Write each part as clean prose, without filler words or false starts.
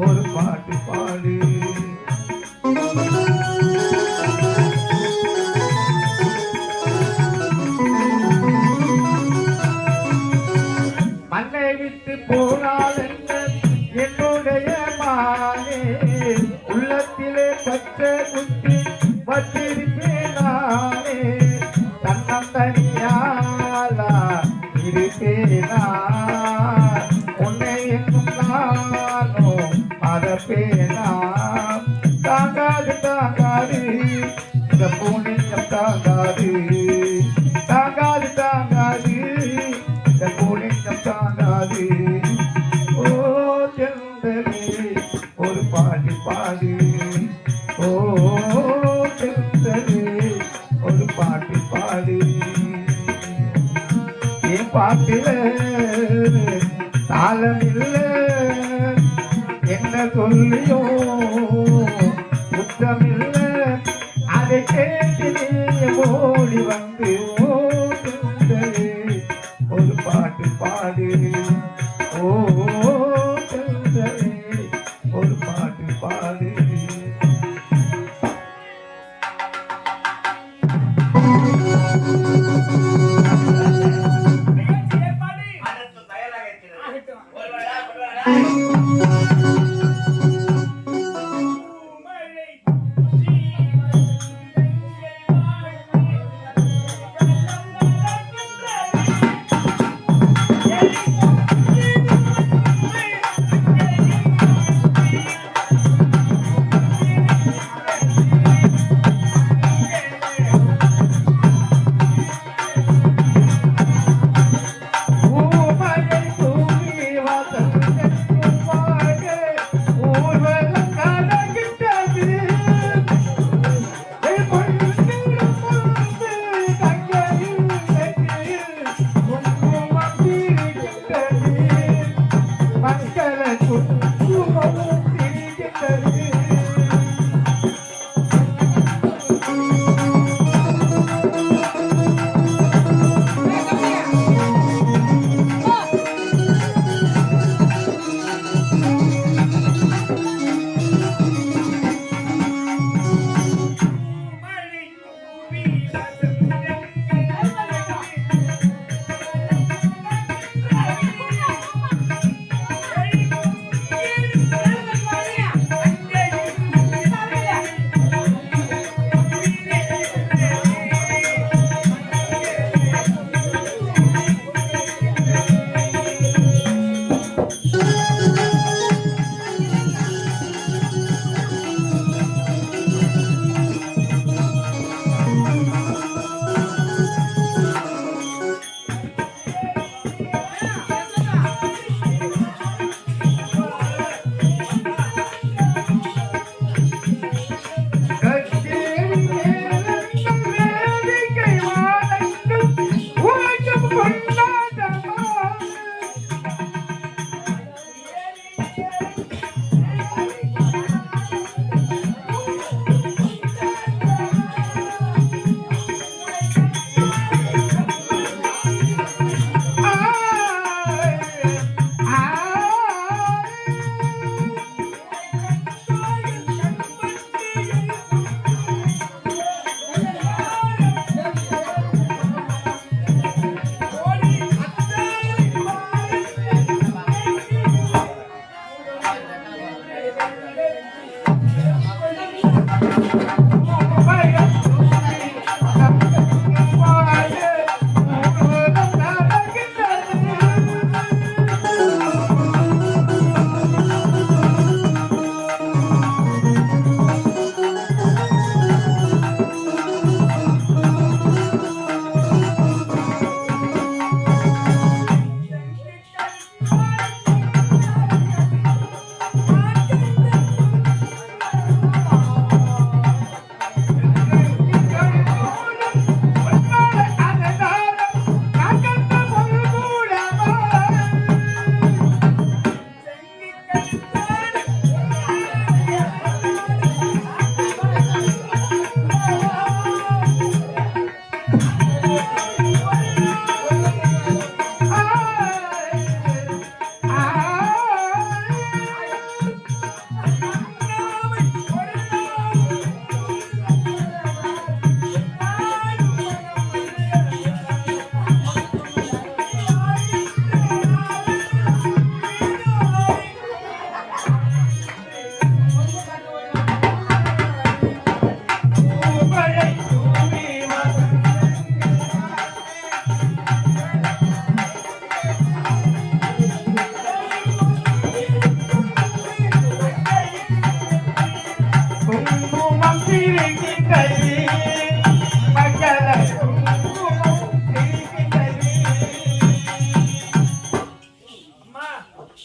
ஒரு பாட்டு பாடு. மண்ணை விட்டு போனால் என்னுடைய மானே உள்ளத்திலே பச்சை குத்தி வச்சிருப்பேன் நானே. தன்னந்தனியாலா இருப்பேனா உன்னை எங்கும் நானோ மறப்பேனா. தாங்காது தாங்காது இந்த பூனியம் தாங்காது, தாங்காது தாங்காது இந்த பூனியம் தாங்காது. ஓ செந்தமே ஒரு பாட்டு பாடு. ஓ செந்தமே ஒரு பாட்டு பாடு. என் பாட்டில தாளமில்ல என்ன சொல்லியோ குற்றமில்ல. அதை கேட்டு நீ ஓடி வந்து ஓ செந்தமே ஒரு பாட்டு பாடு. ஓ செந்தமே ஒரு பாட்டு பாடு.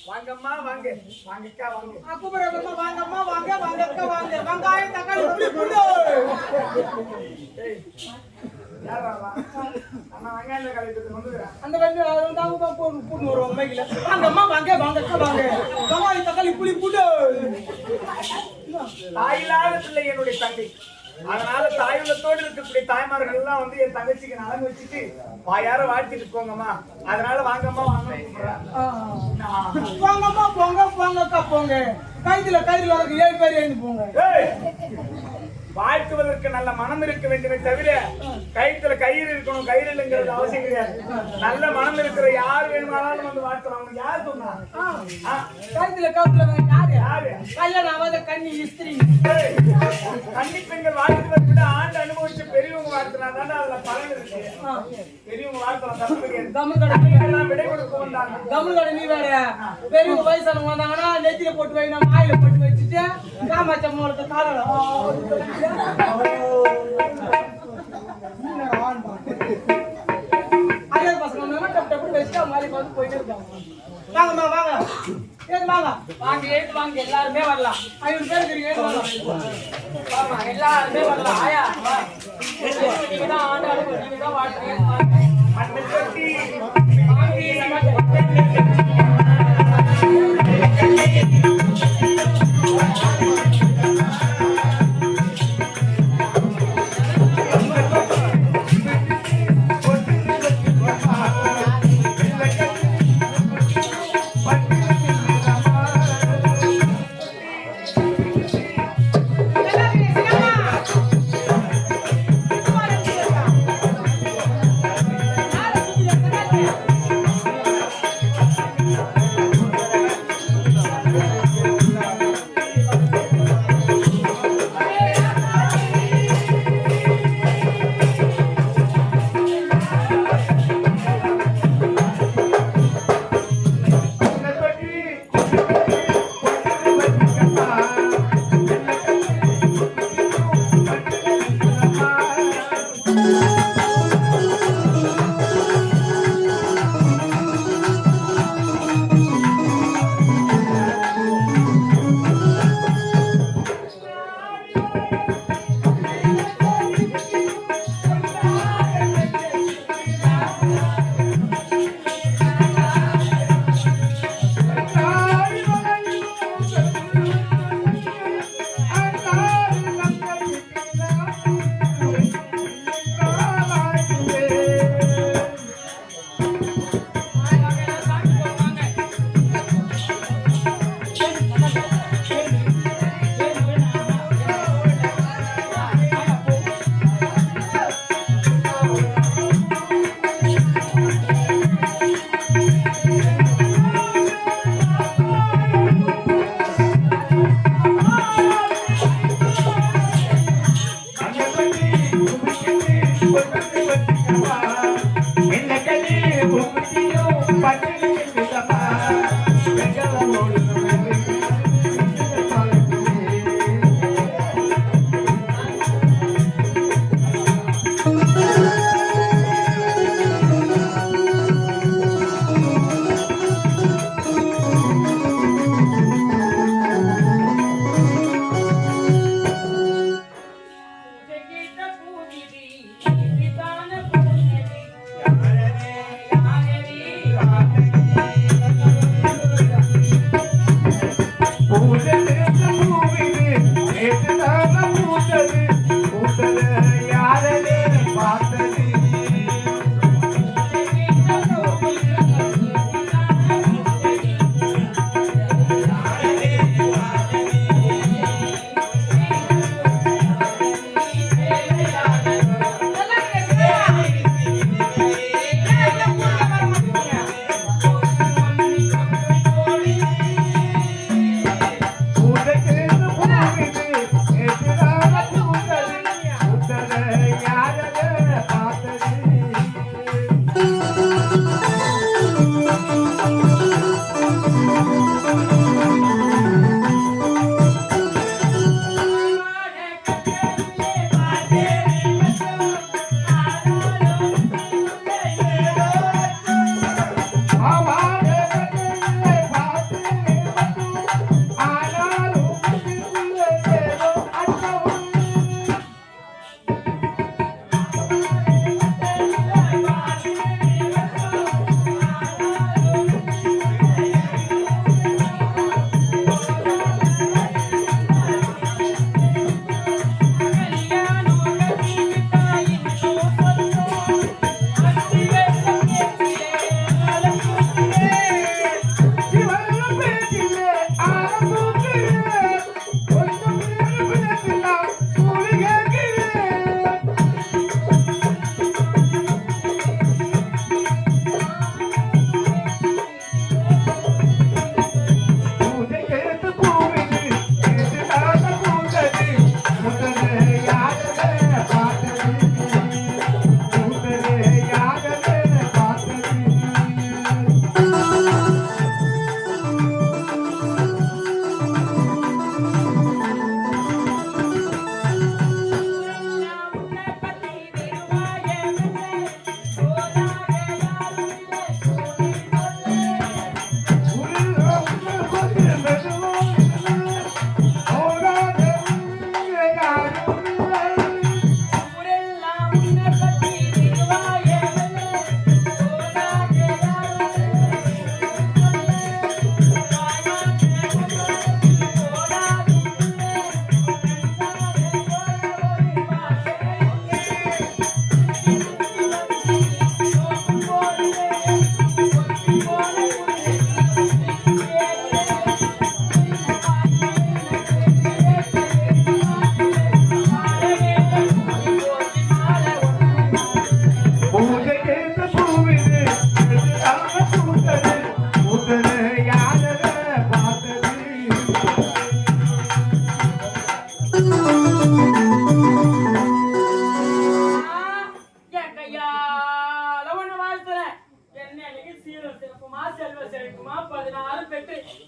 வாங்கம்மா வாங்க வாங்கக்கா வாங்க கூப்பிடுறோம்மா வாங்கம்மா வாங்க வாங்கக்கா வாங்க வெங்காயம் தக்காளி புளி பூண்டு அந்த வந்து பூண்டு வருவாங்க மைக்கில் வாங்கம்மா வாங்க வாங்கக்கா வாங்க வெங்காயம் தக்காளி புளி பூண்டு தாயில்லாத பிள்ளை என்னுடைய தங்கை அதனால தாயுள்ளத்தோடு இருக்கக்கூடிய தாய்மார்கள் எல்லாம் வந்து என் தங்கச்சிக்கு நலங்கு வச்சுட்டு வாயார வாழ்த்திட்டு போங்கம்மா அதனால வாங்கம்மா வாங்கம்மா போங்க போங்கக்கா போங்க கைதுல 7 பேர் எழுந்து போங்க வாழ்த்துவதற்கு நல்ல மனம் இருக்க வேண்டுமே தவிர கைத்துல கயிறு இருக்கணும் கயிறு இல்லைங்கிறது அவசியம் கிடையாது நல்ல மனம் இருக்கிற யார் வேணுமானாலும் வந்து வாழ்த்தலாம் அவங்க யார் சொன்னா கைதுல யாரு கல்யாணம் ஆகாத கன்னி இஸ்திரி கன்னி பெண்கள் வாழ்த்துவதை விட ஆண்டு அனுபவிச்சு பெரியவங்க வாழ்த்தினா தானே அதுல பலன் இருக்கு பெரியவங்க வாழ்த்தலாம் தமிழ் விடை கொடுக்க வந்தாங்க தமிழ்நாடு நீ வேற பெரியவங்க வயசானவங்க வந்தாங்கன்னா நெத்தியில போட்டு வை நம்ம ஆயில போட்டு வச்சுட்டு காமாச்சம்மளுக்கு காலம் அதே பசங்க டப் டப் வச்சுட்டு மாதிரி பார்த்து போயிட்டு இருக்காங்க வாங்கம்மா வாங்க வாங்க வாங்க எல்லாருமே வரலாம் 500 பேர் இருக்கீங்க எல்லாருமே வரலாம் ஆயா நீங்க தான் ஆண்டு அனுபவம் நீங்க தான் வாழ்றீங்க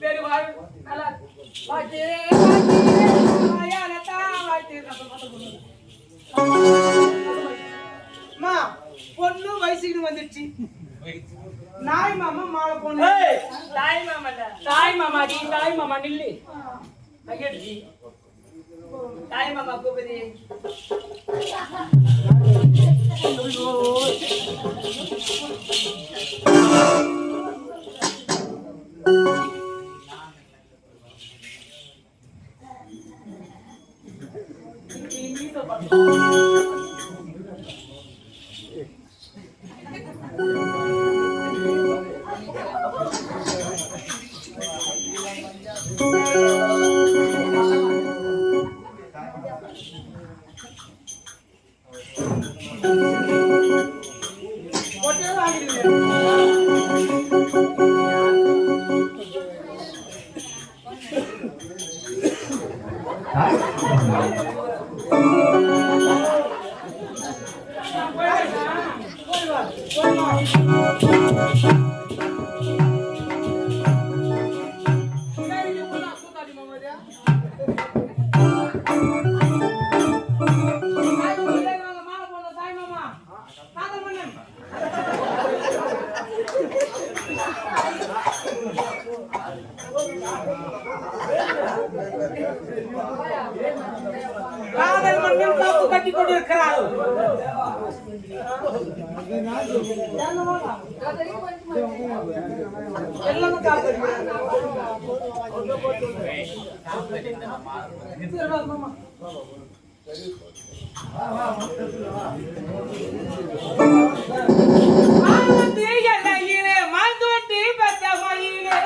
பேரு வாழ் நல்லா வாட்டி பொண்ணு வயசுக்கு வந்துருச்சு நாய் மாமா மாலை பொண்ணு தாய் மாமா நில்லு கையெடுச்சி தாய் மாமா கூப்பிடு காதல் மன்னன் காப்பு கட்டி கொண்டிருக்கிறார் எல்லாம் காப்பு மாந்தோட்டி பத்த மயிலே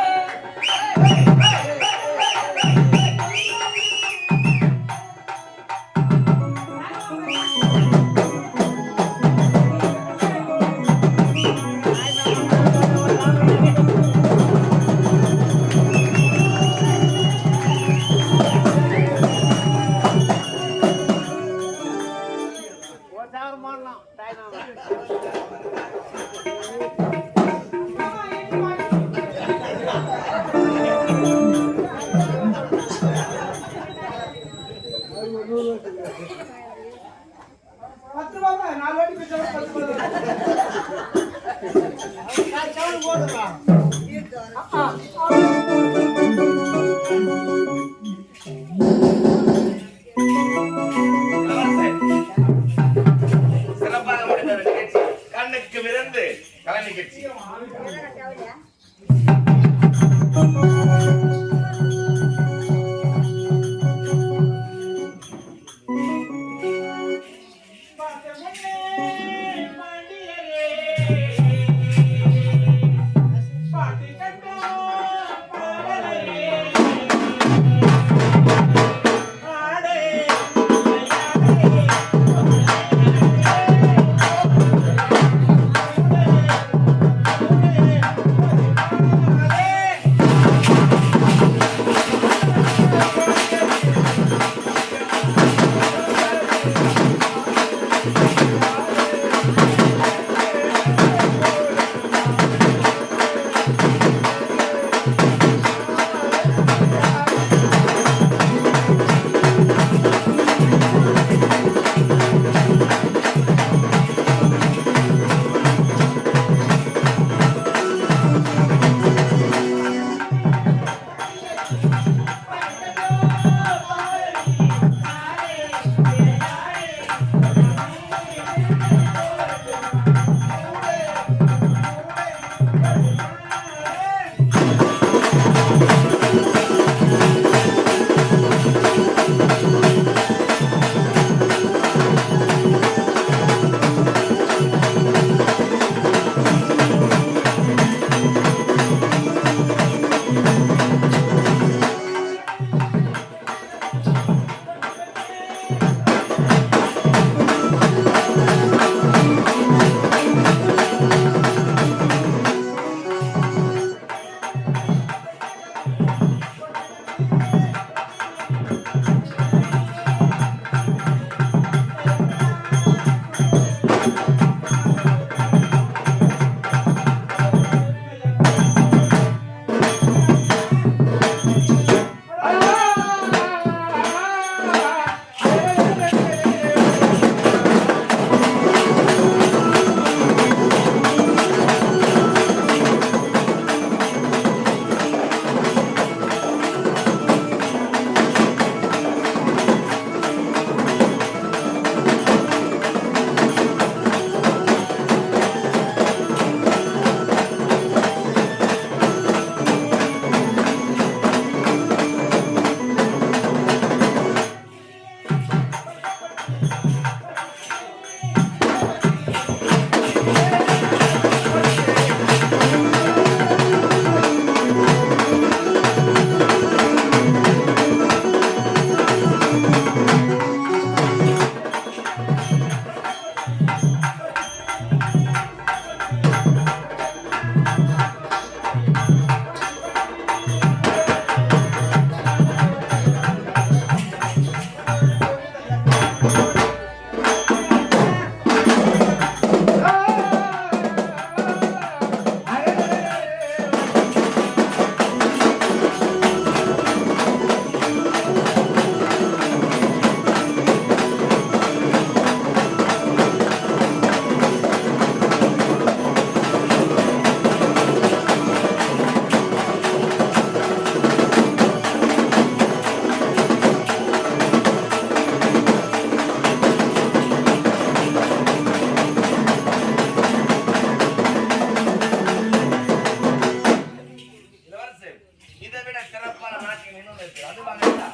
சிறப்பான நாட்டியம் இன்னொன்று இருக்கு. அது வாங்க.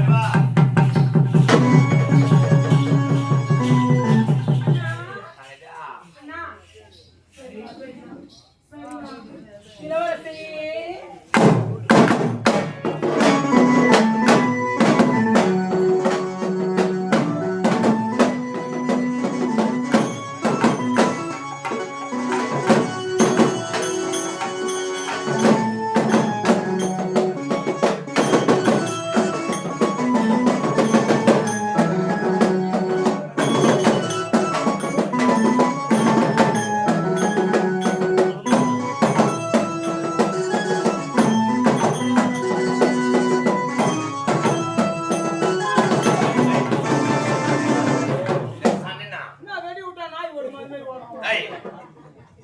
வா.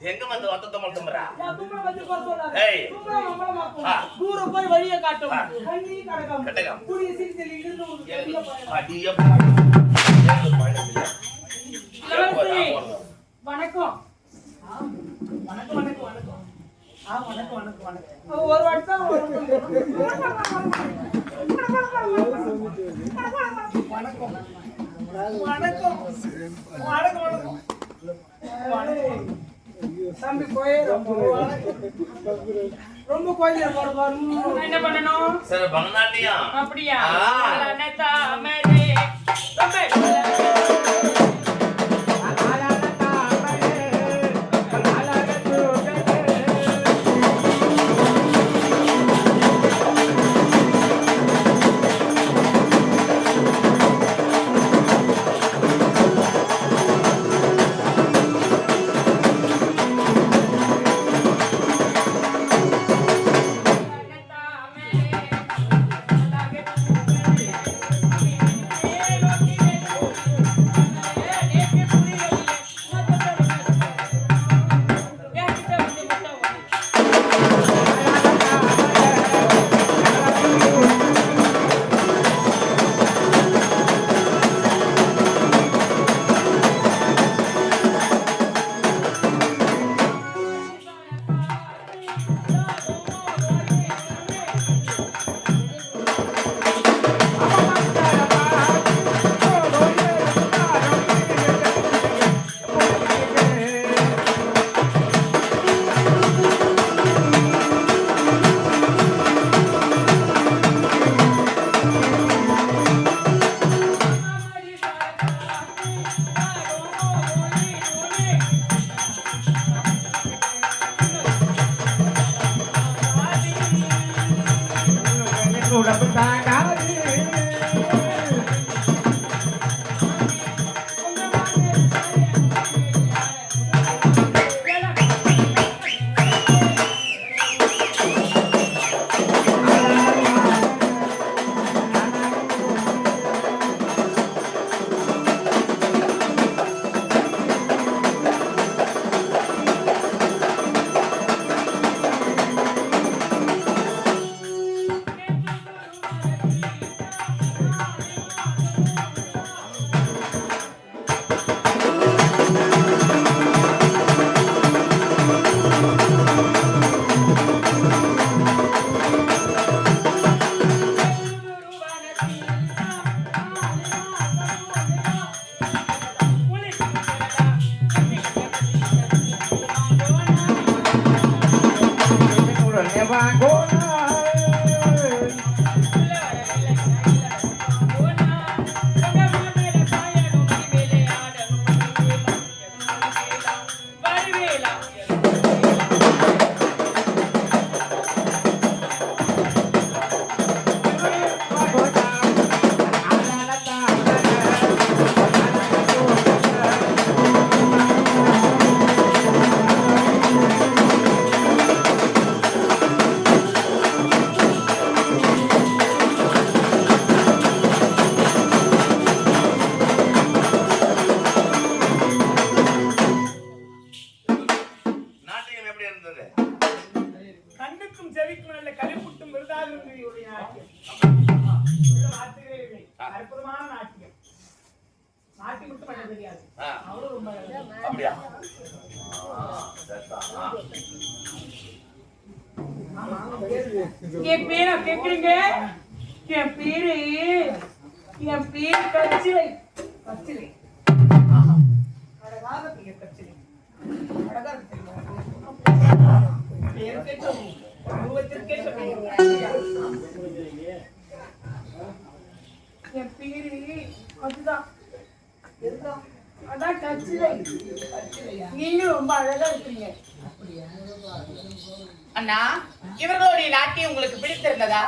எங்க வந்து வந்தத மட்டும்ரா ஏய் தூரம் போய் வழியை காட்டும் கண்ணி கடகம் குடி சிரித்தல் இருந்து அடிய வணக்கம் வணக்கம் வணக்கம் வணக்கம் வணக்கம் வணக்கம் வணக்கம் ஒரு வாட்டம் வணக்கம் வணக்கம் வணக்கம் தம்பி ரொம்ப கோயில் என்ன பண்ணணும் சார் பரதநாட்டியம் அப்படியா அப்படியா? என் பேரை கேக்குறீங்க? என் பேரு கச்சிலை. கச்சிலை. அழகாக பெயர் கச்சிலை. அழகா இருக்கு தெரியுமா? பேர் கேட்டோம். உருவத்திற்கேற்ற பெயர். என் பேரு அதுதான். எதுதான்? அதான் கச்சிலை. நீங்க ரொம்ப அழகா இருக்கீங்க. அண்ணா, இவர்களுடைய நாட்டியம் உங்களுக்கு பிடித்திருந்ததா?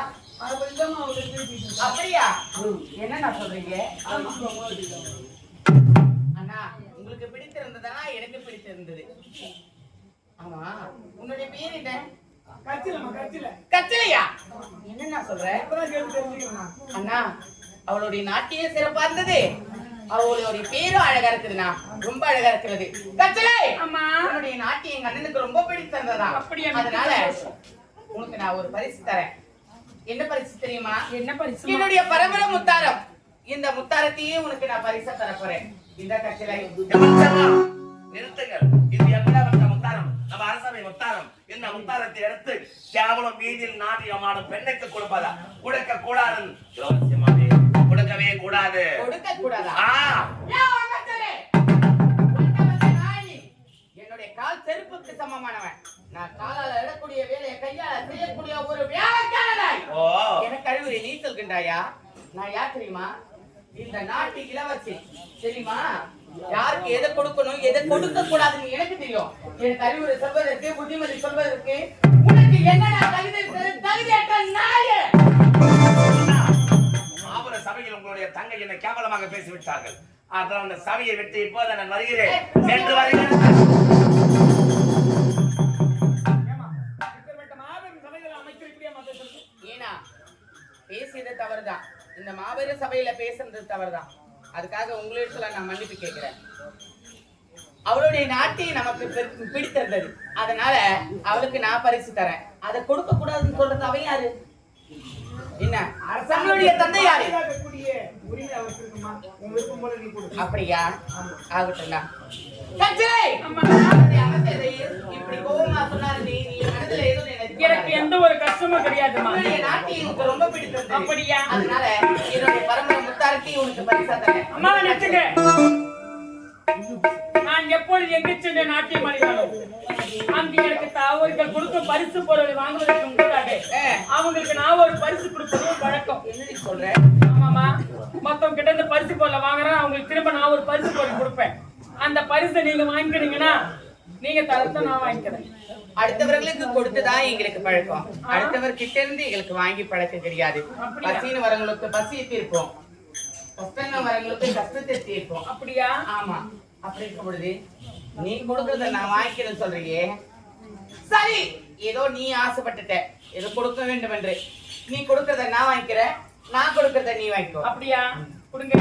அப்படியா? என்ன சொல்றீங்க? அண்ணா, உங்களுக்கு பிடித்திருந்ததா? எனக்கு பிடித்திருந்தது. ஆமா, உன்னுடைய பேர் என்ன? கச்சிலையா? என்ன சொல்ற? அண்ணா, அவளுடைய நாட்டியம் சிறப்பா இருந்தது. அவளுடைய பேரும் அழகா இருக்குதுண்ணா, ரொம்ப அழகா இருக்கிறது. கச்சிலை, உன்னுடைய நாட்டியம் எங்க அண்ணனுக்கு ரொம்ப பிடித்திருந்ததா? அதனால உனக்கு நான் ஒரு பரிசு தரேன். என்ன பரிசு தெரியுமா? என்ன பரிசு? என்னுடைய பரம்பரை முத்தாரம். இந்த முத்தாரத்தையே உனக்கு நான் பரிசா தர போறேன். இந்த கச்சிலை நிறுத்துங்கள். இது எப்படிப்பட்ட முத்தாரம்? நம்ம அரசவை முத்தாரம். இந்த முத்தாரத்தை எடுத்து கேவலம் வீதியில் நாட்டியமாடும் பெண்ணுக்கு கொடுப்பதா? கொடுக்க கூடாது. கொடுக்கவே கூடாது. கொடுக்க கூடாதா? என்னுடைய கால் செருப்புக்கு சமமானவன். நான் காலால இடக்கூடிய வேலையை கையால செய்யக்கூடிய ஒரு வேலைக்காரனாய் எனக்கு அறிவுரை நீ சொல்கின்றாயா? நான் யார் தெரியுமா? இந்த நாட்டு இளவரசி தெரியுமா? யாருக்கு எதை கொடுக்கணும் எதை கொடுக்க கூடாதுன்னு எனக்கு தெரியும். எனக்கு அறிவுரை சொல்வதற்கு, புத்திமதி சொல்வதற்கு உனக்கு என்னடா தகுதியற்ற நாயே? ஆபர சபையில் உங்களுடைய தங்கை என்னை கேவலமாக பேசிவிட்டார்கள். அதனால் அந்த சபையை விட்டு இப்போது நான் வருகிறேன். சென்று வருகிறேன். ஏனா பேசியது தவறுதான். இந்த மாபெரும் சபையில பேசுறது தவறுதான். அதுக்காக உங்களிடத்துல நான் மன்னிப்பு கேட்கிறேன். அவளுடைய நாட்டியம் நமக்கு பிடித்திருந்தது. அதனால அவளுக்கு நான் பரிசு தரேன். அதை கொடுக்க கூடாதுன்னு சொல்றது அவன் யாரு? என்ன அரசாங்களுடைய தந்தை யாரு? அப்படியா? ஆகட்டும்டா. இப்படி கோவமா சொன்னாரு. நீ மனதுல ஏதோ எனக்கு எந்த ஒரு கஷ்டமும் கிடையாதுமா. நாட்டியம் எனக்கு ரொம்ப பிடித்தது. அப்படியா? அதனால என்னுடைய பரம்பரை முத்தாரத்தை உனக்கு பரிசா தரேன். அம்மா நிறுத்துங்க. நான் எப்பொழுது எங்கு சென்ற நாட்டியம் ஆடினாலும் அங்கு எனக்கு அவர்கள் கொடுக்கும் பரிசு பொருளை வாங்குவதற்கு முன்னதாக அவங்களுக்கு நான் ஒரு பரிசு கொடுப்பது வழக்கம். என்னடி சொல்ற? ஆமாமா, மொத்தம் கிட்ட இந்த பரிசு பொருளை வாங்குறேன். அவங்களுக்கு திரும்ப நான் ஒரு பரிசு பொருள் கொடுப்பேன். அந்த பரிசை நீங்க வாங்கிக்கிறீங்கன்னா நீங்க தரத்தை நான் வாங்கிக்கிறேன். அடுத்தவர்களுக்கு கொடுத்துதான் எங்களுக்கு பழக்கம். அடுத்தவர் கிட்ட இருந்து எங்களுக்கு வாங்கி பழக்கம் தெரியாது. பசின்னு வரவங்களுக்கு பசியை தீர்ப்போம், கஷ்டம் வரவங்களுக்கு கஷ்டத்தை தீர்ப்போம். அப்படியா? ஆமா. அப்படி இருக்கும் பொழுது நீ கொடுக்கறத நான் வாங்கிக்கிறேன்னு சொல்றியே, சரி, ஏதோ நீ ஆசைப்பட்டுட்ட ஏதோ கொடுக்க வேண்டும் என்று. நீ கொடுக்கறத நான் வாங்கிக்கிறேன், நான் கொடுக்கறத நீ வாங்கிக்கோ. அப்படியா? கொடுங்க.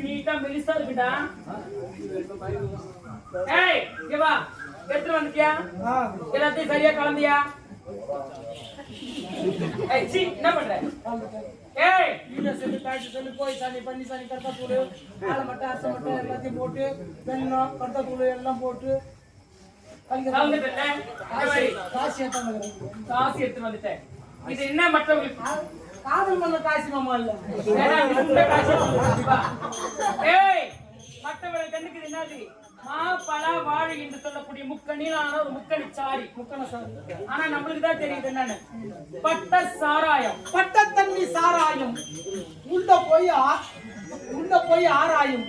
நீட்டா மெலிசா இருக்குடா. ஏய், இங்க வா. எடுத்து வந்துட்டியா? எல்லாத்தையும் சரியா கலந்தியா? ஏய், சீ, என்ன பண்ற? ஏய், நீங்க சொல்லி காய்ச்சி சொல்லி போய் சாணி பண்ணி சாணி கட்டா தூள் ஆளை மட்டும் அசை மட்டும் எல்லாத்தையும் போட்டு வெள்ளம் கட்டா தூள் எல்லாம் போட்டு காசு எடுத்து வந்துட்டேன். இது என்ன மற்றவங்களுக்கு காதல் பண்ண காசு மாமா இல்ல. ஏய், மற்றவர்களை கண்டுக்கு என்னது? மாப்பழ வாழை என்று சொல்லக்கூடிய முக்கணிலான ஒரு முக்கணி சாரி, முக்கண சாரி. ஆனா நம்மளுக்கு தான் தெரியுது என்னன்னு. பட்ட சாராயம், பட்ட தண்ணி சாராயம். உள்ள போய் ஆராயும்.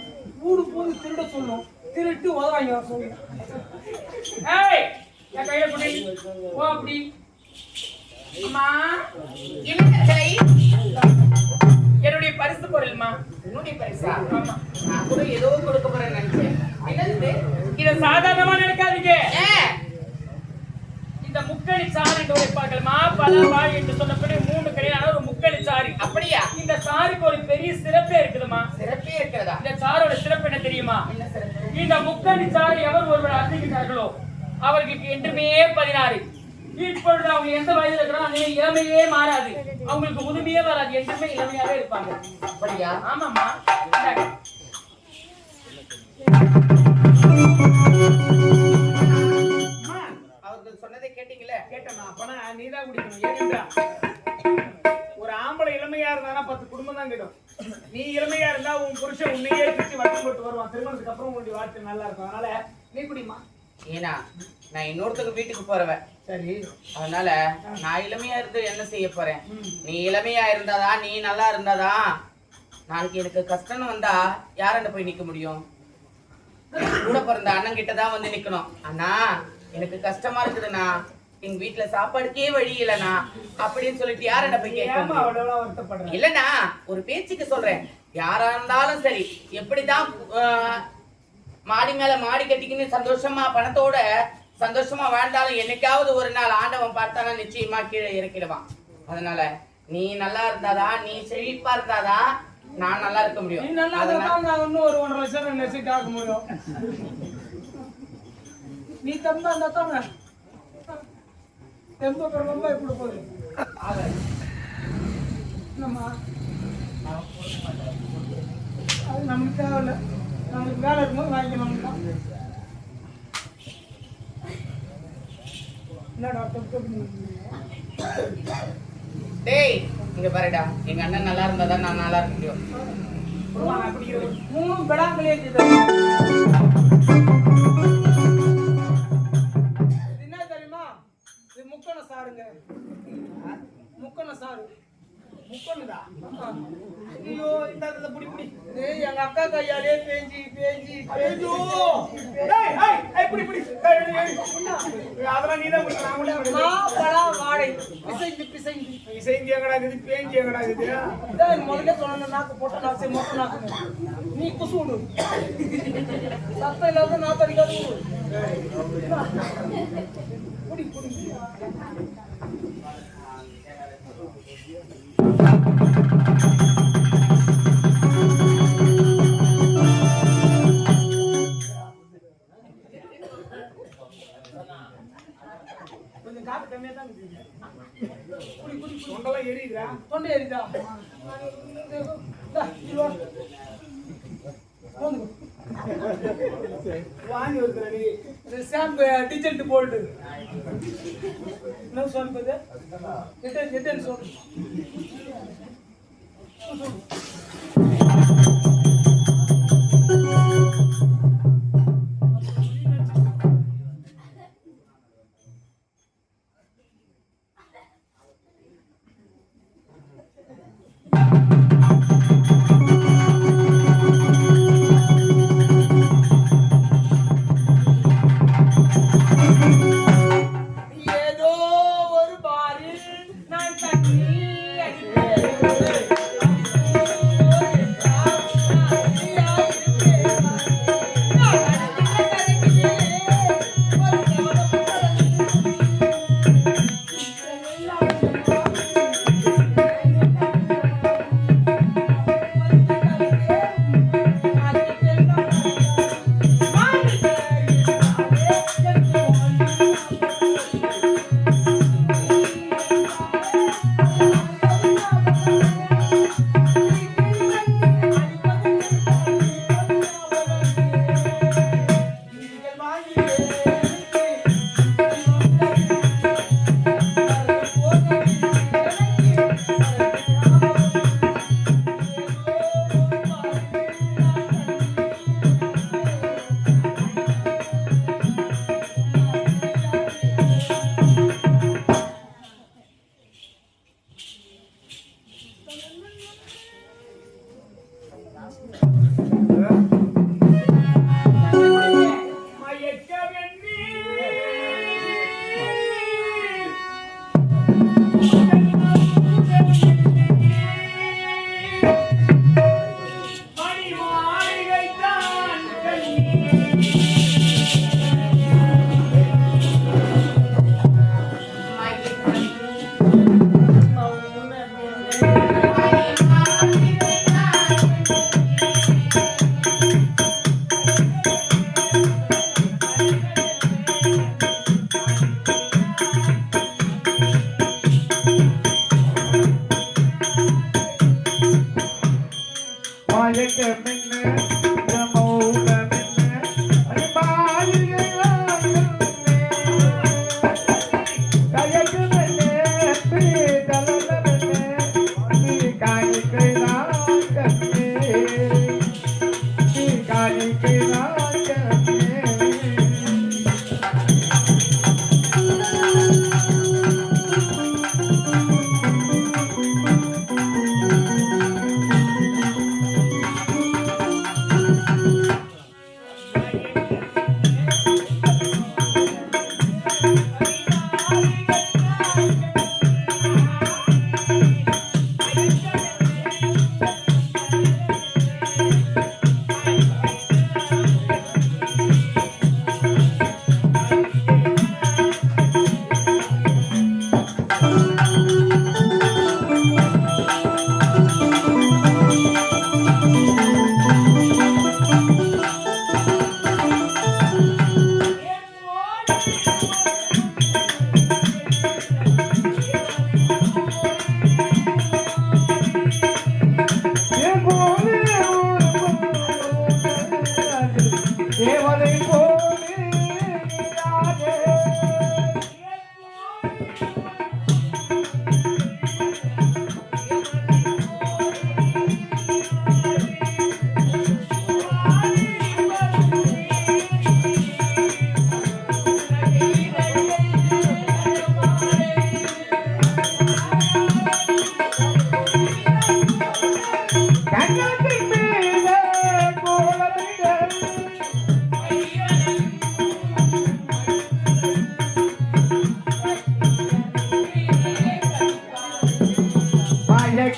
ஊடு பூந்து திருட சொல்லும். திருட்டு உதவாங்க சொல்லும். ஏய், என் கையில குடி. ஓ அப்படி. அம்மா, இளைஞர்களை என்னுடைய பரிசு பொருள்மா. என்னுடைய பரிசா? நான் கூட ஏதோ கொடுக்க போறேன்னு நினைச்சேன். என்னது? இத சாதாரணமா நினைக்காதீங்க. ஏன்? இந்த முக்கணி சாறு என்று உரைப்பார்கள். மாப்பழ வாழை என்று சொன்னபடி 3 கிடையாது ஒரு முக்கணி சாறு. அப்படியா? இந்த சாருக்கு ஒரு பெரிய சிறப்பே இருக்குதுமா. சிறப்பே இருக்கிறதா? இந்த சாரோட சிறப்பு என்ன தெரியுமா? என்ன சிறப்பு? இந்த முக்கணி சாறு எவர் ஒருவர் அருந்துகிறார்களோ அவர்களுக்கு என்றுமே 16. இப்பொழுது அவங்க எந்த வயதில் இருக்கிறாங்க இளமையே மாறாது, அவங்களுக்கு முதுமையே வராது, என்றுமே இளமையாவே இருப்பாங்க. அப்படியா? ஆமாம்மா. அவர்கள் சொன்னதை கேட்டீங்களே? கேட்டேன். அப்பனா நீதான் குடிக்கணும். ஏன்டா ஒரு ஆம்பளை இளமையா இருந்தானா 10 குடும்பம் தான் கிடும். நீ இளமையா இருந்தா உன் புருஷன் உன்னையே சுற்றி வட்டம் போட்டு வருவான். திருமணத்துக்கு அப்புறம் உங்களுடைய வாழ்க்கை நல்லா இருக்கும். அதனால நீ குடிமா. ஏன்னா நான் இன்னொருத்தங்க வீட்டுக்கு போறவன். சரி, அதனால நான் இளமையா இருந்து என்ன செய்ய போறேன்? நீ இளமையா இருந்தாதா, நீ நல்லா இருந்தாதா நாளைக்கு எனக்கு கஷ்டம்னு வந்தா யாரண்ட போய் நிக்க முடியும்? கூட பிறந்த அண்ணன் கிட்டதான் வந்து நிக்கணும். அண்ணா எனக்கு கஷ்டமா இருக்குதுண்ணா, எங்க வீட்டுல சாப்பாடுக்கே வழி இல்லைண்ணா அப்படின்னு சொல்லிட்டு யாரண்ட போய் கேட்க இல்லண்ணா. ஒரு பேச்சுக்கு சொல்றேன். யாரா இருந்தாலும் சரி, எப்படிதான் மாடி மேல மாடி கட்டிக்கின்னு சந்தோஷமா பணத்தோட சந்தோஷமா வாழ்ந்தாலும் என்னைக்காவது ஒரு நாள் ஆண்டவன் பார்த்தானா நிச்சயமா கீழே இறக்கிடுவான். அதனால நீ நல்லா இருந்தாதான், நீ செழிப்பா இருந்தாதான் நான் நல்லா இருக்க முடியும். நீ நல்லா இருந்தா நான் இன்னும் ஒரு 1.5 லட்சம் 2 லட்சம் ஆக முடியும். நீ தம்பா இருந்தா தான் தெம்பு ரொம்ப எப்படி போகுது என்னம்மா? அது நமக்கு தேவையில்லை. நமக்கு வேலை இருக்கும்போது வாங்கிக்கணும். டேய் இங்க பாருடா, எங்க அண்ணன் நல்லா இருந்தாதான் நான் நல்லா இருக்க முடியும். 3 பெடாங்களே என்ன தெரியுமா? இது முக்கண சாருங்க. முக்கண சாரு. முக்கணுதா? ஐயோ இந்த புடி புடி. டேய் எங்க அக்கா கையாலே பேஞ்சி பேஞ்சி ஐயோ. டேய் ஏய் புடி புடி. அதெல்லாம் நீதான் புடி. நான் முடி. மாப்பழ வாழை பிசைஞ்சு பிசைஞ்சு பிசைஞ்சு எங்கடா இது? பேஞ்சி எங்கடா இது? டேய் முதல்ல சொன்ன நாக்கு போட்ட நாக்கு மொத்த நாக்கு. நீ குசுடு. சத்தம் இல்லாத நாக்கு அடிக்காது. புடி புடி. கொஞ்சம் காத்து கம்மியா தான் இருக்கு. குடி குடி தொண்டெல்லாம் எரியுதா? தொண்டை எரியுதா? வாங்கி வருகிறடி ஷாம்பு டிஜென்ட் போல்டு என்ன சொல்லுது? டிஜென்ட் சொல்லு.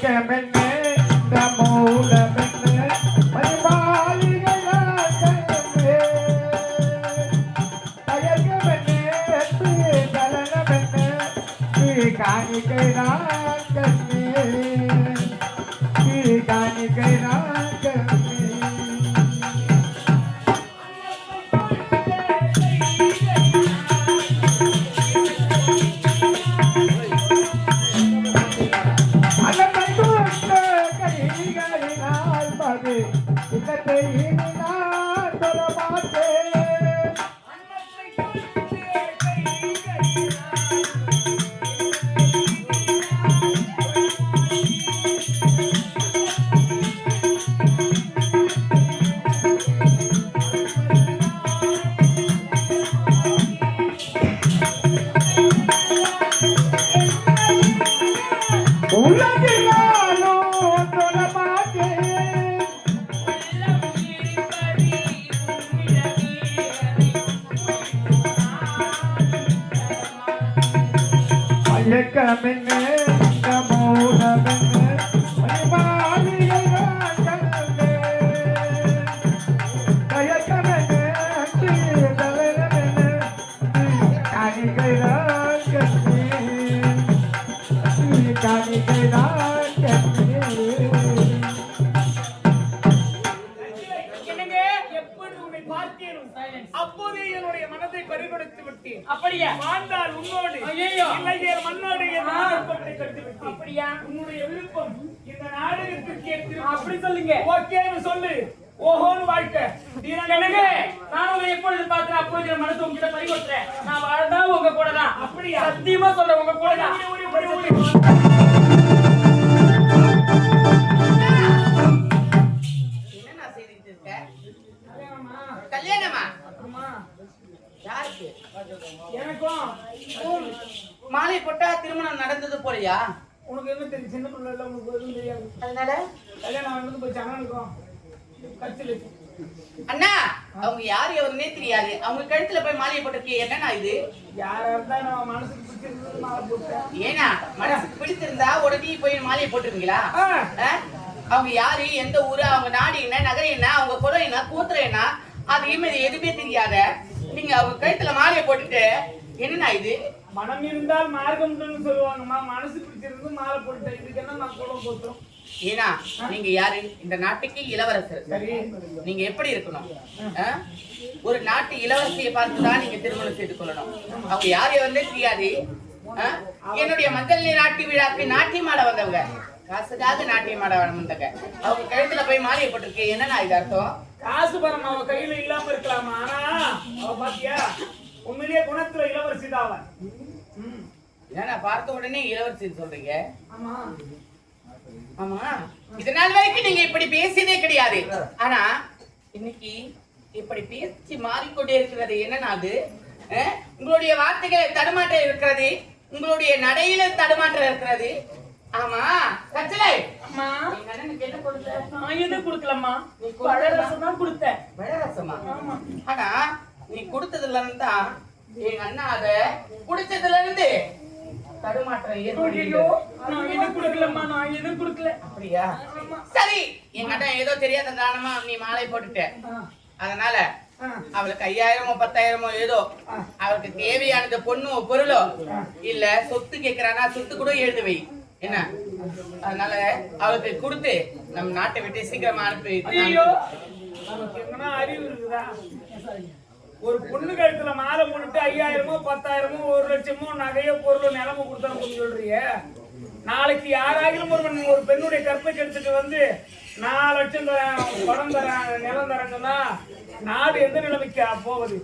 மயக்கமென்ன மூலமென்ன மணிமாளிகையாக்கமே தயக்கமென்ன தலனமென்ன காணிக்கை நான் கண்ணே காணிக்கை நான் கண்ணே அப்போதே என்னுடைய மனதை பறிகொடுத்து விட்டேன். அப்படியா? வாழ்ந்தால் உன்னோடு, ஐயையோ. இல்லையே மண்ணோடு என் விருப்பத்தை கருத்து விட்டேன். அப்படியா? உன்னுடைய விருப்பம் இந்த நாடகத்திற்கு ஏற்று அப்படி சொல்லுங்க. ஓகேன்னு சொல்லு. ஓஹோன்னு வாழ்க்கை. எனக்கு நான் உங்களை எப்பொழுது பார்த்தேன் அப்பொழுது என் மனசு உங்ககிட்ட பறிகொடுத்துறேன். நான் வாழ்ந்தா உங்க கூட தான். அப்படியா? சத்தியமா சொல்றேன் உங்க கூட தான். என்னண்ணா செய்துட்டு இருக்க? கல்யாணமா? யாருக்கு? எனக்கும் மாலை போட்டா திருமணம் நடந்தது போலையா? உனக்கு என்ன தெரியும்? சின்ன பிள்ளை எல்லாம் உனக்கு எதுவும் தெரியாது. அதனால கல்யாணம் ஆனது போய் அண்ணனுக்கும் கட்சியில் அண்ணா அவங்க யாரு எவருன்னே தெரியாது. அவங்க கழுத்துல போய் மாலையை போட்டிருக்கீங்க. என்னண்ணா இது? யாரா இருந்தா நான் மனசுக்கு பிடிச்சிருந்தது மாலை போட்டேன். ஏன்னா மனசுக்கு பிடிச்சிருந்தா உடனே போய் மாலையை போட்டுருவீங்களா? அவங்க யாரு, எந்த ஊரு, அவங்க நாடு என்ன, நகரம் என்ன, அவங்க குலம் என்ன, கூத்துரம் என்ன, அது எதுவுமே தெரியாத நீங்க அவங்க கழுத்துல மாலையை போட்டுட்டு என்னண்ணா இது? மனம் இருந்தால் மார்க்கம் சொல்லுவாங்கம்மா. மனசு பிடிச்சிருந்து மாலை போட்டேன். இதுக்கு என்ன நான் குலம் போட்டோம்? ஏன்னா நீங்க யாரு? இந்த நாட்டுக்கு இளவரசர். சரி, நீங்க எப்படி இருக்கணும்? ஒரு நாட்டு இளவரசியை பார்த்துதான் நீங்க திருமணம் செய்து கொள்ளணும். அவங்க யாரு வந்து தெரியாது. என்னுடைய மஞ்சள் நீர் நாட்டி விழாக்கு நாட்டியமாட வந்தவங்க, காசுக்காக நாட்டியமாட வந்தவங்க. அவங்க கழுத்துல போய் மாலையை போட்டிருக்கேன். என்னன்னா இது அர்த்தம்? காசு பரம் அவ கையில இல்லாம இருக்கலாமா? ஆனா அவ பாத்தியா உண்மையிலேயே குணத்துல இளவரசி தான் அவன். ஏன்னா பார்த்த உடனே இளவரசின்னு சொல்றீங்க. ஆமா ஆமா, இது நாள் வரைக்கும் நீங்க இப்படி பேசியதே கிடையாது. ஆனா இன்னைக்கு இப்படி பேசி மாறிக்கொண்டே இருக்கிறது. என்னன்னா அது உங்களுடைய வார்த்தைகளை தடுமாற்றம் இருக்கிறது, உங்களுடைய நடையில தடுமாற்றம் இருக்கிறது. ஆமா கச்சலை, அம்மா எங்க அண்ணனுக்கு என்ன கொடுத்த? நான் எதுவும் கொடுக்கலம்மா. நீ பழரசம் தான் கொடுத்த. பழரசமா? ஆனா நீ கொடுத்ததுல இருந்தா எங்க அண்ணா அத குடிச்சதுல இருந்து தடுமாற்றம் ஏற்படுகிறது. நான் எதுவும் கொடுக்கலம்மா. நான் எதுவும் கொடுக்கல. அப்படியா? சரி, எங்க அண்ணா ஏதோ தெரியாத தானமா நீ மாலை போட்டுட்ட. அதனால அவளுக்கு 5000 10,000 ஏதோ அவளுக்கு தேவையானது பொண்ணோ பொருளோ இல்ல சொத்து கேக்குறானா சொத்து கூட எழுது வை. என்ன? அதனால அவளுக்கு கொடுத்து நம்ம நாட்டை விட்டு சீக்கிரமா அனுப்பி. ஐயோ, நமக்கு எங்கன்னா அறிவு இருக்குதா? ஒரு பொண்ணு கழுத்துல மாலை போட்டுட்டு 5000 10,000 1 லட்சமோ நகையோ பொருளோ நிலம கொடுத்தாலும் சொல்றிய. நாளைக்கு யாராகிலும் ஒரு பெண்ணுடைய கற்பை எடுத்துட்டு வந்து 4 லட்சம் தரேன், பணம் தரேன், நிலம் தரேங்கன்னா நாடு எந்த நிலைமைக்கு போவது?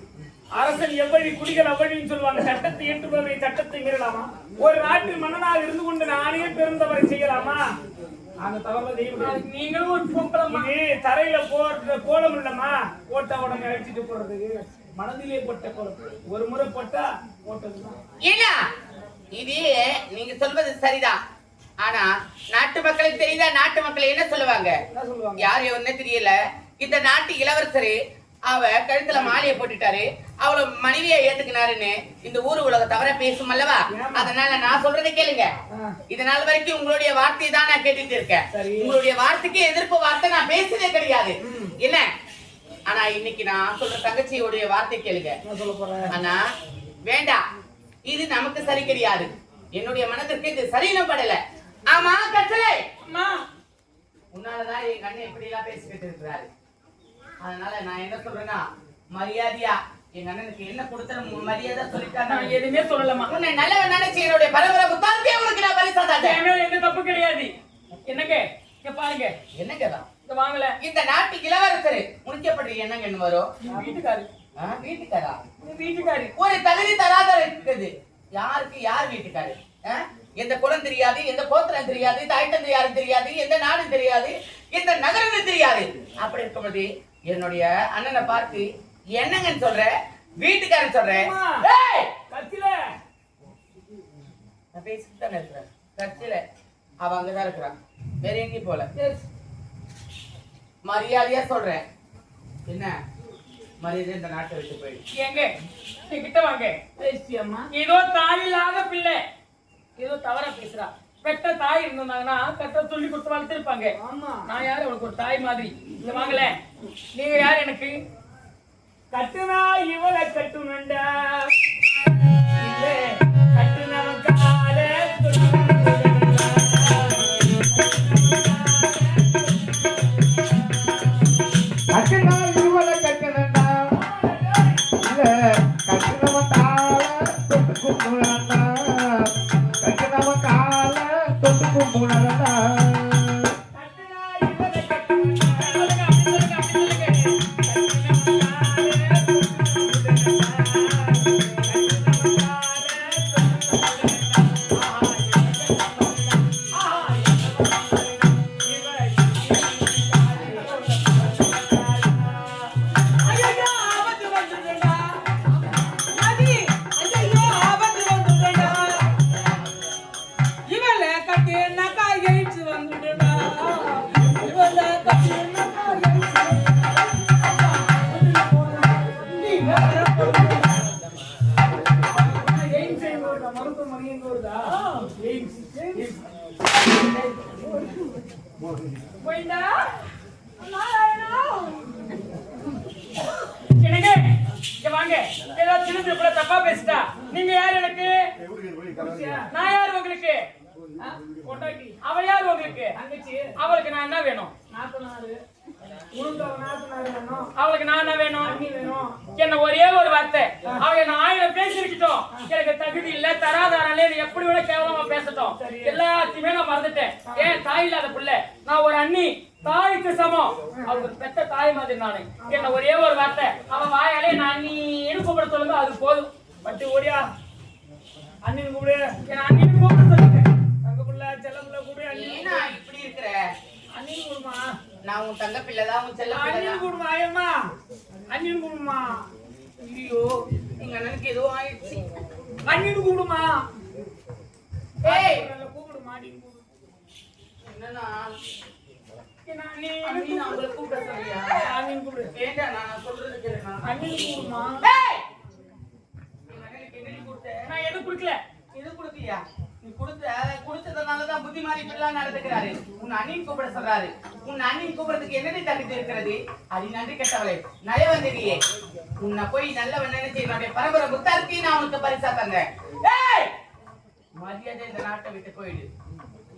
அரசன் எவ்வழி குடிகள் அவ்வழின்னு சொல்லுவாங்க. சட்டத்தை ஏற்றுபவரை சட்டத்தை மீறலாமா? ஒரு நாட்டில் மன்னனாக இருந்து கொண்டு நானே பெருந்தவரை செய்யலாமா? அந்த தவறுல தெய்வம். நீங்களும் ஒரு பொம்பளம்மா. இது தரையில போடுற கோலம் இல்லம்மா. போட்ட உடனே அழைச்சிட்டு போறதுக்கு மனதிலே போட்ட கோலம். ஒரு முறை போட்டா போட்டதுதான். இல்ல இது நீங்க சொல்வது சரிதான். ஆனா நாட்டு மக்களுக்கு தெரியுதா? நாட்டு மக்கள் என்ன சொல்லுவாங்க? என்ன சொல்லுவாங்க? யார் எவனே தெரியல. இந்த நாட்டு இளவரசரு அவ கழுத்துல மாலையை போட்டுட்டாரு, அவள மனைவியை ஏத்துக்கினாருன்னு இந்த ஊர் உலகம் தவிர பேசும் அல்லவா? அதனால நான் சொல்றதை கேளுங்க. இது நாள் வரைக்கும் உங்களுடைய வார்த்தை தான் நான் கேட்டுட்டு இருக்கேன். உங்களுடைய வார்த்தைக்கு எதிர்ப்பு வார்த்தை நான் பேசுறதே கிடையாது. என்ன ஆனா இன்னைக்கு நான் சொல்ற தங்கச்சியோடைய வார்த்தை கேளுங்க. ஆனா வேண்டாம், இது நமக்கு சரி கிடையாது. என்னுடைய மனதிற்கு இது சரியில்லை படல. ஆமா கட்டளை அம்மா, உன்னாலதான் எங்க அண்ணன் இப்படி எல்லாம் பேசிக்கிட்டு இருக்கிறாரு. அதனால நான் என்ன சொல்றேன்னா, மரியாதையா எங்க அண்ணனுக்கு என்ன கொடுத்த மரியாதை சொல்லிட்டாங்க. நான் எதுவுமே சொல்லலமா. உன்னை நல்லவன் நினைச்சு என்னுடைய பரம்பரை புத்தாந்தே உனக்கு நான் பரிசா தந்தேன். எந்த தப்பு கிடையாது. என்னங்க இங்க பாருங்க. என்னங்கதான் இங்க வாங்கல. இந்த நாட்டு இளவரசர் முடிக்கப்பட்ட என்னங்க என்ன வரும்? வீட்டுக்காரு. வீட்டுக்காரா? வீட்டுக்காரு. ஒரு தகுதி தராத இருக்குது. யாருக்கு யார் வீட்டுக்காரு? எந்த குலம் தெரியாது, எந்த கோத்திரம் தெரியாது, தாய் தந்தை யாரும் தெரியாது, எந்த நாடும் தெரியாது, எந்த நகரமும் தெரியாது. அப்படி இருக்கும்போது என்னுடைய அண்ணனை பார்த்து என்னங்கன்னு சொல்ற, வீட்டுக்காரன் சொல்றேன். கத்தில நான் பேசிட்டு தானே இருக்கிறேன். கட்சியில அவ அங்கதான் இருக்கிறான், வேற எங்கேயும் போல. மரியாதையா சொல்றேன். என்ன மரியாதை இந்த நாட்டை விட்டு போயிடு. எங்க கிட்ட வாங்க. ஏதோ தாய் இல்லாத பிள்ளை ஏதோ தவறா பேசுறா. பெற்ற தாய் இருந்தாங்கன்னா கட்ட சொல்லி கொடுத்து வளர்த்திருப்பாங்க. ஆமா, நான் யாரு அவளுக்கு ஒரு தாய் மாதிரி. இங்க வாங்கல. நீங்க யாரு எனக்கு? கட்டுனா இவளை கட்டுனண்டா, இல்ல கட்டுனவன் காலே கட்டினா இவளை கட்டணண்டா, இல்ல கட்டினவன் கால தொட்டு கும்பிடண்டா, கட்டினவன் கால தொட்டு கும்பிடண்டா. தப்பா பேசிட்டா. நீங்க யாரு எனக்கு? நான் யாரு உங்களுக்கு? அவ யாரு உங்களுக்கு? அவளுக்கு நான் என்ன வேணும்? அவளுக்கு நான் என்ன வேணும்? என்ன ஒரே ஒரு வார்த்தை. அவளை நான் 1000 பேசிருக்கட்டும், எனக்கு தகுதி இல்ல தராதாராலே எப்படி விட கேவலமா பேசட்டும், எல்லாத்தையுமே நான் மறந்துட்டேன். ஏன் தாய் இல்லாத பிள்ளை, நான் ஒரு அண்ணி, தாய்க்கு சமம். அவளுக்கு பெத்த தாய் மாதிரி நானு. என்ன ஒரே ஒரு வார்த்தை அவன் வாயாலே நான் அண்ணின்னு கூப்பிட சொல்லுங்க, அது போதும். பட்டு ஓடியா அண்ணின்னு கூப்பிடு. என்ன அண்ணின்னு கூப்பிட சொல்லுங்க. தங்க பிள்ளை செல்ல பிள்ளை கூப்பிடு. ஏன்னா இப்படி இருக்கிற அண்ணின்னு கூடுமா? நான் உன் தங்க பிள்ளைதான், உன் செல்ல பிள்ளை. அண்ணின்னு கூடுமா? ஐயம்மா அண்ணின்னு கூடுமா? ஐயோ எங்க அண்ணனுக்கு ஏதோ ஆயிடுச்சு. அண்ணின்னு கூடுமா? ஏய் கூப்பிடுமா? அண்ணின்னு கூப்பிடு. என்னன்னா அண்ணி நான் உங்களை கூப்பிட சொல்றியா? அண்ணின்னு கூப்பிடு. வேண்டா, நான் சொல்றது கேளுங்க. அண்ணின்னு கூடுமா? ஏய் எங்க அண்ணனுக்கு என்ன கொடுத்த? நான் எதுவும் குடுக்கல. இது கொடுத்தியா? நீ கொடுத்ததுனாலதான் புத்தி மாறி இப்படிலாம் நடந்துக்கிறாரு. உன் அண்ணின் கூப்பிட சொல்றாரு. உன் அண்ணின் கூப்பிடறதுக்கு என்னடி தகுதி இருக்கிறது? அடி நன்றி கெட்டவளே, நயவந்தகியே, உன்னை போய் நல்லவன் நினைச்சு என்னுடைய பரம்பரை புத்தார்த்தி நான் உனக்கு பரிசா தந்தேன். ஏய் மரியாதை இந்த நாட்டை விட்டு போயிடு,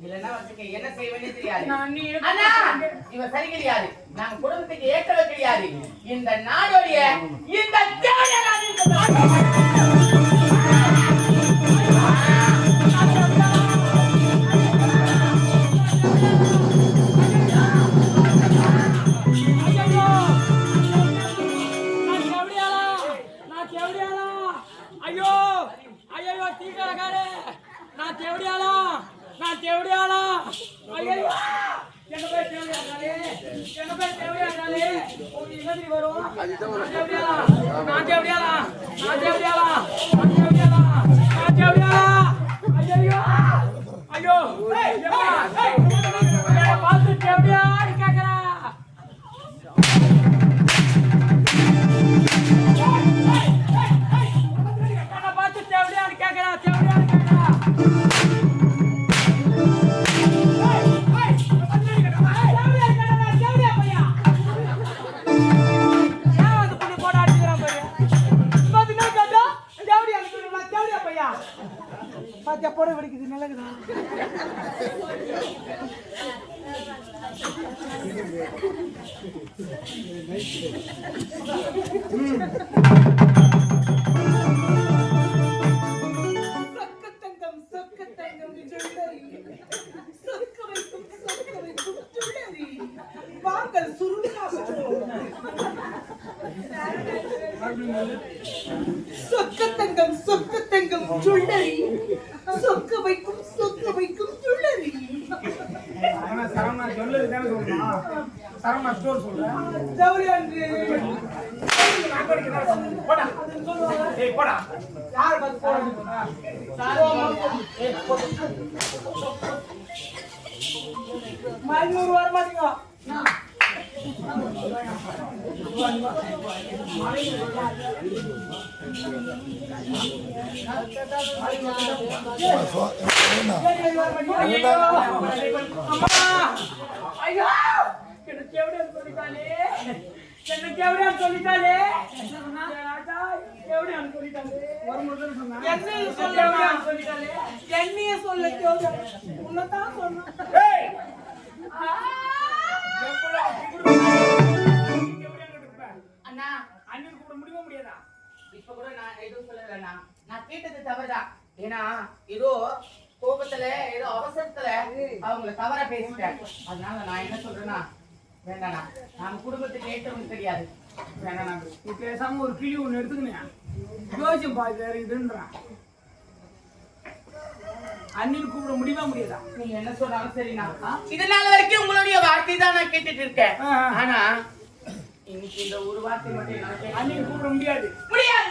இல்லன்னா வச்சுக்க என்ன செய்வேன்னு தெரியாது. அண்ணா இவ சரி கிடையாது, நாங்க குடும்பத்துக்கு ஏற்றவ கிடையாது. இந்த நாடோடைய இந்த ஐயோ நல்லதா சொக்க தங்கம் ஜுவல்லரி சொக்க வைக்கும் ஜுவல்லரி வாங்கல் சுருளாக சொக்க தங்கம் ஜுவல்லரி சொக்க வைக்கும் ஜுவல்லரி. சரவணா ஜுவல்லரி தானே சொல்றான். சரவணா ஸ்டோர் சொல்றேன். ஜவுளி அங்கு போடா. ஏய் போடா. யார் வந்து போறாங்க? மயிலூர் வர மாட்டீங்க. ஐயோ எனக்கு எவ்வளவு சொல்லிட்டாலே எவ்வளவு சொல்லிட்டாலே என்னைய சொல்ல உன்னதான் சொன்ன அண்ணா அண்ணன் கூட முடிய முடியாதா? இப்ப கூட நான் எதுவும் சொல்லலண்ணா. நான் கேட்டது தவறுதான். ஏன்னா ஏதோ கோபத்துல ஏதோ அவசரத்துல அவங்கள தவறா பேசிட்டேன். அதனால நான் என்ன சொல்றேன்னா வேண்டாண்ணா, நான் குடும்பத்துக்கு ஏற்றவங்க தெரியாது. வேண்டாண்ணா. நீ பேசாம ஒரு கிளி ஒண்ணு எடுத்துக்கினேன் ஜோசியம் பாய் வேற இதுன்றான். அண்ணின் கூப்பிட முடியவே முடியாதா? நீங்க என்ன சொன்னாலும் சரிண்ணா. இதனால வரைக்கும் உங்களுடைய வார்த்தை தான் நான் கேட்டுட்டு இருக்கேன். ஆனா இன்னைக்கு இந்த ஒரு வார்த்தை மட்டும் என்னால கேட்க அண்ணின் கூப்பிட முடியாது. முடியாது.